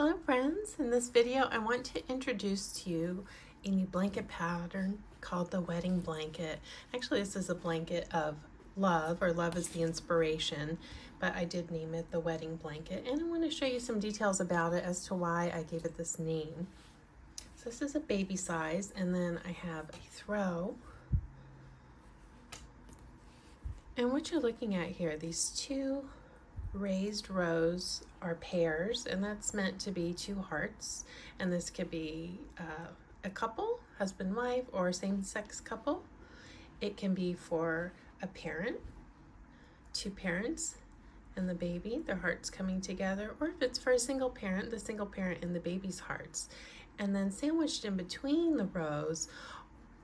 Hello friends, in this video I want to introduce to you a new blanket pattern called the wedding blanket. Actually, this is a blanket of love, or love is the inspiration, but I did name it the wedding blanket, and I want to show you some details about it as to why I gave it this name. So this is a baby size, and then I have a throw. And what you're looking at here, these two raised rows are pairs, and that's meant to be two hearts, and this could be a couple, husband wife, or same-sex couple. It can be for a parent, two parents and the baby, their hearts coming together, or if it's for a single parent, the single parent and the baby's hearts. And then sandwiched in between the rows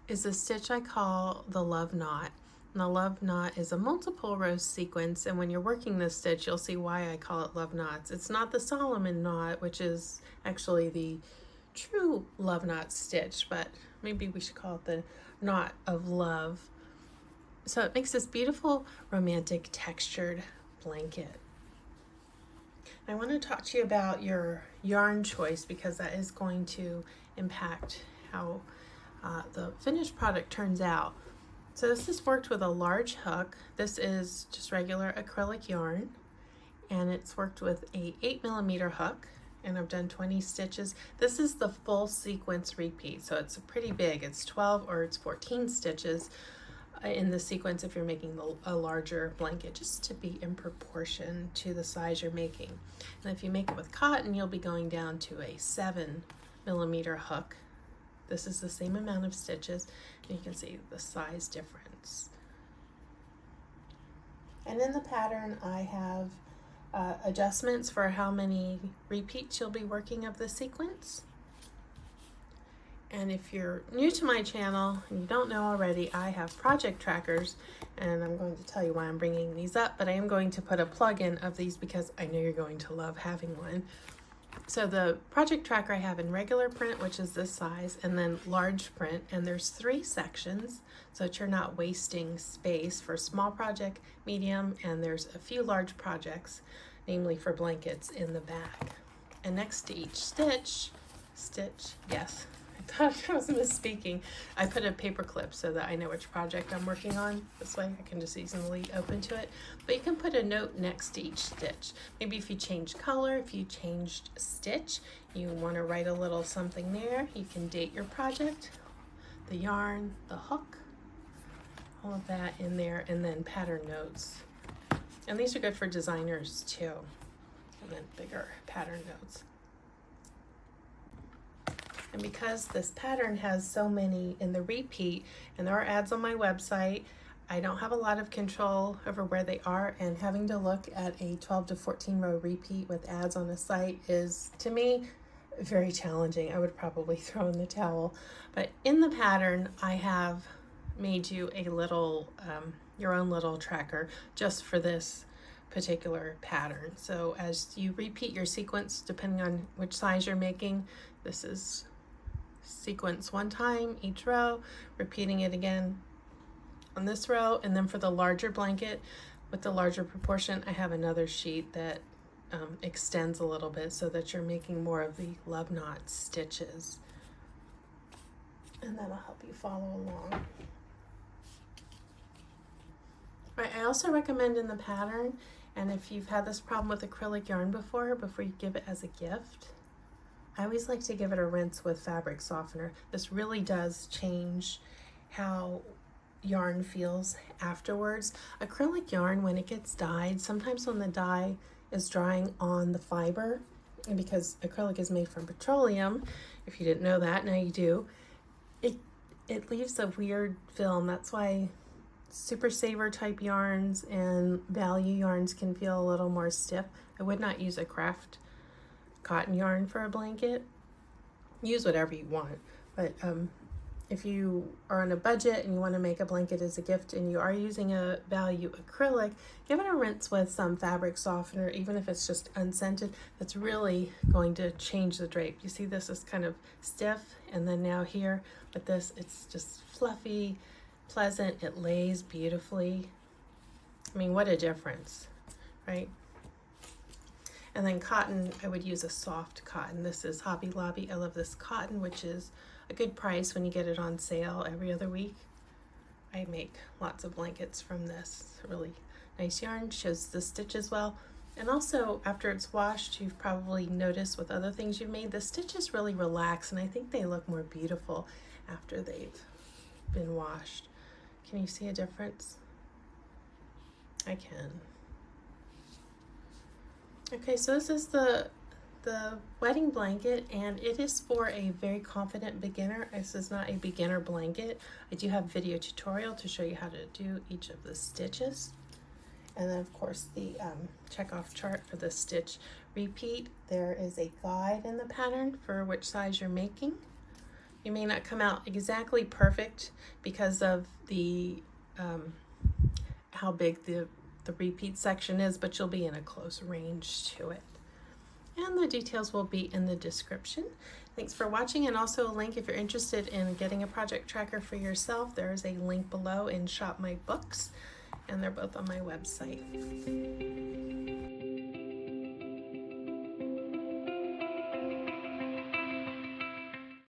is a stitch I call the love knot. And the love knot is a multiple row sequence, and when you're working this stitch, you'll see why I call it love knots. It's not the Solomon knot, which is actually the true love knot stitch, but maybe we should call it the knot of love. So it makes this beautiful romantic textured blanket. I want to talk to you about your yarn choice, because that is going to impact how the finished product turns out. So this is worked with a large hook. This is just regular acrylic yarn, and it's worked with a 8mm hook, and I've done 20 stitches. This is the full sequence repeat, so it's pretty big. It's 12 or it's 14 stitches in the sequence if you're making a larger blanket, just to be in proportion to the size you're making. And if you make it with cotton, you'll be going down to a 7mm hook. This is the same amount of stitches, and you can see the size difference. And in the pattern, I have adjustments for how many repeats you'll be working of the sequence. And if you're new to my channel and you don't know already, I have project trackers, and I'm going to tell you why I'm bringing these up, but I am going to put a plug-in of these because I know you're going to love having one. So the project tracker I have in regular print, which is this size, and then large print, and there's 3 sections so that you're not wasting space for small project, medium, and there's a few large projects, namely for blankets, in the back. And next to each stitch, yes, I thought I was misspeaking, I put a paper clip so that I know which project I'm working on. This way I can just easily open to it. But you can put a note next to each stitch. Maybe if you change color, if you changed stitch, you want to write a little something there. You can date your project, the yarn, the hook, all of that in there, and then pattern notes. And these are good for designers too, and then bigger pattern notes. And because this pattern has so many in the repeat, and there are ads on my website, I don't have a lot of control over where they are, and having to look at a 12 to 14 row repeat with ads on a site is, to me, very challenging. I would probably throw in the towel. But in the pattern, I have made you a little, your own little tracker just for this particular pattern. So as you repeat your sequence, depending on which size you're making, this is sequence 1 time each row, repeating it again on this row, and then for the larger blanket with the larger proportion, I have another sheet that extends a little bit so that you're making more of the love knot stitches, and that'll help you follow along. Right, I also recommend in the pattern, and if you've had this problem with acrylic yarn before you give it as a gift, I always like to give it a rinse with fabric softener. This really does change how yarn feels afterwards. Acrylic yarn, when it gets dyed, sometimes when the dye is drying on the fiber, and because acrylic is made from petroleum, if you didn't know that, now you do, it leaves a weird film. That's why super saver type yarns and value yarns can feel a little more stiff. I would not use a craft cotton yarn for a blanket. Use whatever you want, but if you are on a budget and you want to make a blanket as a gift and you are using a value acrylic, give it a rinse with some fabric softener, even if it's just unscented. That's really going to change the drape. You see this is kind of stiff, and then now here, but this, it's just fluffy, pleasant, it lays beautifully. I mean, what a difference, right? And then cotton, I would use a soft cotton. This is Hobby Lobby. I love this cotton, which is a good price when you get it on sale every other week. I make lots of blankets from this. Really nice yarn, shows the stitches well. And also, after it's washed, you've probably noticed with other things you've made, the stitches really relax, and I think they look more beautiful after they've been washed. Can you see a difference? I can. Okay, so this is the wedding blanket, and it is for a very confident beginner. This is not a beginner blanket. I do have a video tutorial to show you how to do each of the stitches. And then of course the checkoff chart for the stitch repeat. There is a guide in the pattern for which size you're making. You may not come out exactly perfect because of the how big the repeat section is, but you'll be in a close range to it. And the details will be in the description. Thanks for watching, and also a link if you're interested in getting a project tracker for yourself. There is a link below in Shop My Books, and they're both on my website.